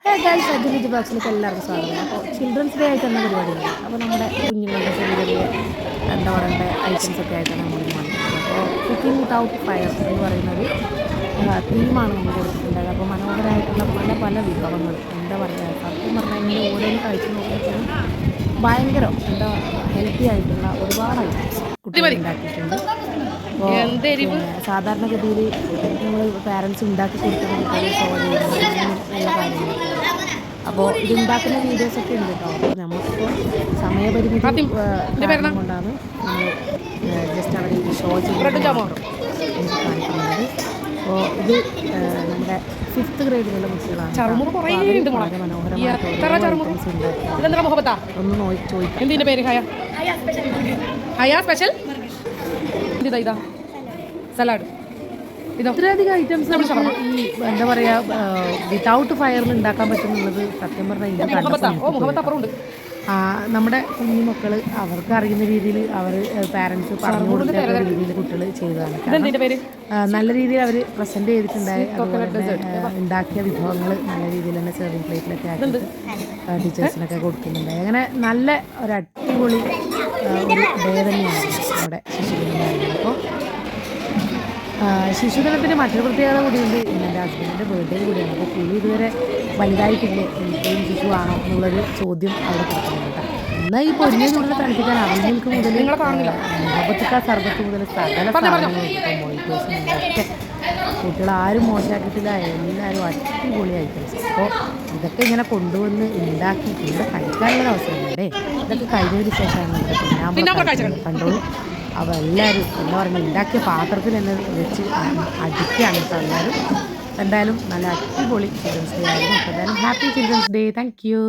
Hey guys, അജുലിജ് ബോക്സിലേക്ക് എല്ലാവർക്കും സ്വാഗതം. അപ്പോൾ ചിൽഡ്രൻസ് ഡേ ആയിട്ട് തന്നെ പരിപാടിയുണ്ട്. അപ്പോൾ നമ്മുടെ കുഞ്ഞുങ്ങളുടെ ചെറിയ ചെറിയ എന്താ പറയണ്ട ഐറ്റംസ് ഒക്കെ ആയിട്ടാണ് നമ്മൾ കാണിക്കുന്നത്. അപ്പോൾ കുക്കിംഗ് വിത്തൗട്ട് ഫയർ എന്ന് പറയുന്നത് തീമാണ് നമ്മൾ കൊടുത്തിട്ടുള്ളത്. അപ്പോൾ മനോഹരമായിട്ടുള്ള പല പല വിഭവങ്ങൾ എന്താ പറയുക, സത്യം പറഞ്ഞാൽ ഓരോന്നും കഴിച്ച് നോക്കിയപ്പോഴും ഭയങ്കര എന്താ ഹെൽത്തി ആയിട്ടുള്ള ഒരുപാട് ഐറ്റംസ് കുട്ടികൾ ഉണ്ടാക്കിയിട്ടുണ്ട്. അപ്പോൾ സാധാരണഗതിയിൽ നമ്മൾ പാരൻസ് ഉണ്ടാക്കി കൊടുക്കുന്ന കുട്ടികളെ ഷോ ചെയ്യുന്ന കാര്യങ്ങളൊക്കെ. അപ്പോൾ ഇതുണ്ടാക്കുന്ന വീഡിയോസൊക്കെ ഉണ്ട് കേട്ടോ. അപ്പോൾ നമുക്കിപ്പോൾ സമയപരിമിതി കൊണ്ടാണ് നമ്മൾ ജസ്റ്റ് അവർ ഷോ ചെയ്യുന്നത് കാണിക്കുന്നത്. അപ്പോൾ ഇത് നമ്മുടെ 5th ഗ്രേഡിലുള്ള കുട്ടികളാണ്. വളരെ മനോഹരമായിട്ട് ഒന്ന് ചോദിക്കാം. സലാഡ് ഇത്രയധികം ഐറ്റംസ് നമുക്ക് ഈ എന്താ പറയുക വിതൗട്ട് ഫയറിൽ ഉണ്ടാക്കാൻ പറ്റുന്നുള്ളത് സത്യം പറഞ്ഞാൽ നമ്മുടെ കുഞ്ഞു മക്കൾ അവർക്ക് അറിയുന്ന രീതിയിൽ അവർ പാരൻസ് പറഞ്ഞു കൊടുക്കുന്ന രീതിയിൽ കുട്ടികൾ ചെയ്തതാണ്. നല്ല രീതിയിൽ അവർ പ്രസൻറ്റ് ചെയ്തിട്ടുണ്ടായി. ഉണ്ടാക്കിയ വിഭവങ്ങൾ നല്ല രീതിയിൽ തന്നെ സെർവിങ് പ്ലേറ്റിലൊക്കെ ആക്കി ടീച്ചേഴ്സിനൊക്കെ കൊടുക്കുന്നുണ്ടായി. അങ്ങനെ നല്ല ഒരു അടിപൊളി ഒരു ഡേ തന്നെയാണ് നമ്മുടെ ശിശുദിനം. അപ്പോൾ ശിശുദിനത്തിന് മറ്റൊരു പ്രത്യേകത കൂടിയുണ്ട്. ഇന്ന് എൻ്റെ ഹസ്ബൻഡിൻ്റെ ബർത്ത്ഡേ കൂടിയാണ്. അപ്പോൾ പുള്ളി ഇതുവരെ വലുതായിട്ടില്ലേ, എനിക്കും ശിശു ആണോ എന്നുള്ളൊരു ചോദ്യം അവിടെ കൊടുക്കുന്നുണ്ട്. എന്നാൽ ഈ പൊരിഞ്ഞ ചൂടിൽ തണുപ്പിക്കാൻ അവൽമിൽക്ക് മുതൽ മുഹബത്തിക്ക സർബത്ത് മുതൽ സകല മൊയ്റ്റോസും കുട്ടികൾ ആരും മോശമാക്കിയിട്ടില്ല. എല്ലാവരും അടിപൊളി ഐറ്റംസ്. അപ്പോൾ ഇതൊക്കെ ഇങ്ങനെ കൊണ്ടുവന്ന് ഉണ്ടാക്കി ഇവിടെ കഴിക്കാനുള്ള അവസരമുണ്ടേ. ഇതൊക്കെ കഴിഞ്ഞതിന് ശേഷമാണ് ഞാൻ കണ്ടോളൂ. അപ്പോൾ എല്ലാവരും എന്താ പറയുക ഉണ്ടാക്കിയ പാത്രത്തിൽ തന്നെ വെച്ച് അടിക്കുകയാണ് കേട്ടോ എല്ലാവരും. എന്തായാലും നല്ല അടിപൊളി ചിൽഡ്രൻസ് ഡേ ആയിരുന്നു. അപ്പോൾ എന്തായാലും happy children's day. Thank you.